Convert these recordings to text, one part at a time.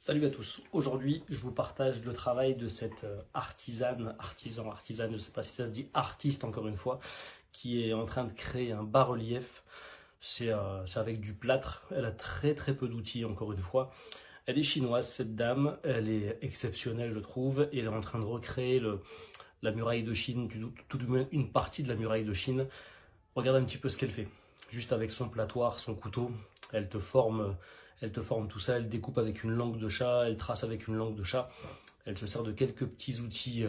Salut à tous. Aujourd'hui, je vous partage le travail de cette artisane, je ne sais pas si ça se dit artiste encore une fois, qui est en train de créer un bas-relief. C'est avec du plâtre. Elle a très peu d'outils encore une fois. Elle est chinoise cette dame, elle est exceptionnelle je trouve, et elle est en train de recréer la muraille de Chine, tout du moins une partie de la muraille de Chine. Regarde un petit peu ce qu'elle fait. Juste avec son platoir, son couteau, elle te forme tout ça, elle découpe avec une langue de chat, elle trace avec une langue de chat. Elle se sert de quelques petits outils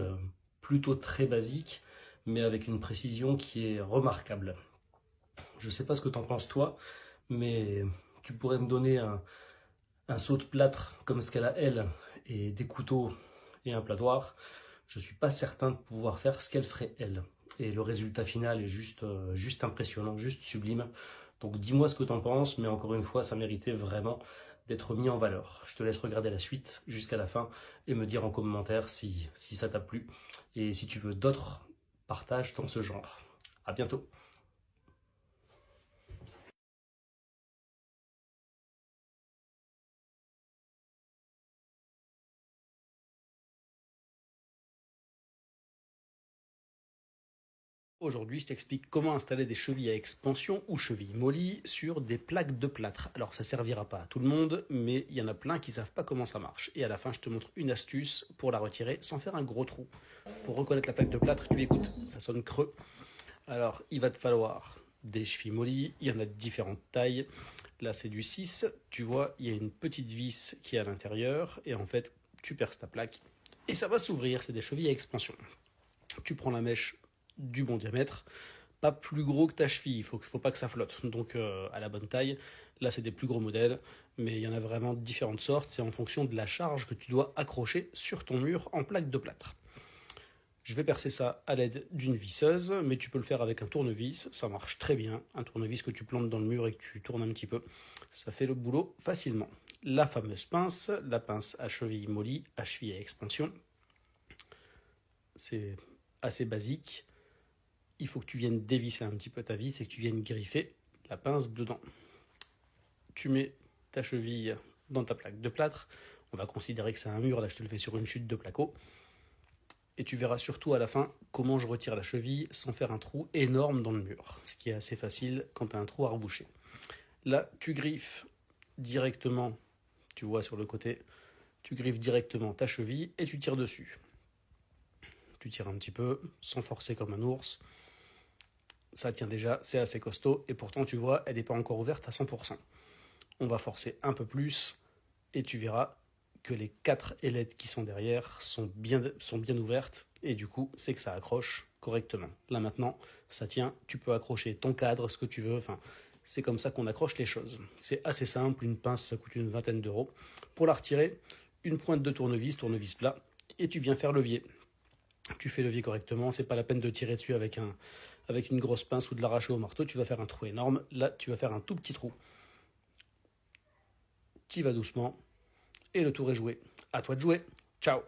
plutôt très basiques, mais avec une précision qui est remarquable. Je ne sais pas ce que t'en penses toi, mais tu pourrais me donner un seau de plâtre comme ce qu'elle a elle, et des couteaux et un platoir. Je ne suis pas certain de pouvoir faire ce qu'elle ferait elle. Et le résultat final est juste impressionnant, juste sublime. Donc dis-moi ce que tu en penses, mais encore une fois, ça méritait vraiment d'être mis en valeur. Je te laisse regarder la suite jusqu'à la fin et me dire en commentaire si ça t'a plu et si tu veux d'autres partages dans ce genre. À bientôt. Aujourd'hui, je t'explique comment installer des chevilles à expansion ou chevilles mollies sur des plaques de plâtre. Alors, ça servira pas à tout le monde, mais il y en a plein qui savent pas comment ça marche. Et à la fin, je te montre une astuce pour la retirer sans faire un gros trou. Pour reconnaître la plaque de plâtre, tu écoutes, ça sonne creux. Alors, il va te falloir des chevilles mollies, il y en a de différentes tailles. Là, c'est du 6, tu vois, il y a une petite vis qui est à l'intérieur, et en fait, tu perces ta plaque, et ça va s'ouvrir, c'est des chevilles à expansion. Tu prends la mèche du bon diamètre, pas plus gros que ta cheville, il faut pas que ça flotte, donc à la bonne taille. Là, c'est des plus gros modèles, mais il y en a vraiment de différentes sortes, c'est en fonction de la charge que tu dois accrocher sur ton mur en plaque de plâtre. Je vais percer ça à l'aide d'une visseuse, mais tu peux le faire avec un tournevis, ça marche très bien. Un tournevis que tu plantes dans le mur et que tu tournes un petit peu, ça fait le boulot facilement. La fameuse pince, la pince à cheville mollie, à cheville à expansion. C'est assez basique. Il faut que tu viennes dévisser un petit peu ta vis et que tu viennes griffer la pince dedans. Tu mets ta cheville dans ta plaque de plâtre. On va considérer que c'est un mur, là je te le fais sur une chute de placo. Et tu verras surtout à la fin comment je retire la cheville sans faire un trou énorme dans le mur, ce qui est assez facile quand tu as un trou à reboucher. Là, tu griffes directement, tu vois sur le côté, tu griffes directement ta cheville et tu tires dessus. Tu tires un petit peu, sans forcer comme un ours. Ça tient déjà, c'est assez costaud, et pourtant tu vois, elle n'est pas encore ouverte à 100%. On va forcer un peu plus, et tu verras que les 4 ailettes qui sont derrière sont bien ouvertes, et du coup, c'est que ça accroche correctement. Là maintenant, ça tient, tu peux accrocher ton cadre, ce que tu veux, enfin, c'est comme ça qu'on accroche les choses. C'est assez simple, une pince, ça coûte une vingtaine d'euros. Pour la retirer, une pointe de tournevis plat, et tu viens faire levier. Tu fais levier correctement, c'est pas la peine de tirer dessus avec une grosse pince ou de l'arracher au marteau, tu vas faire un trou énorme. Là, tu vas faire un tout petit trou. Tu vas doucement, et le tour est joué. À toi de jouer. Ciao!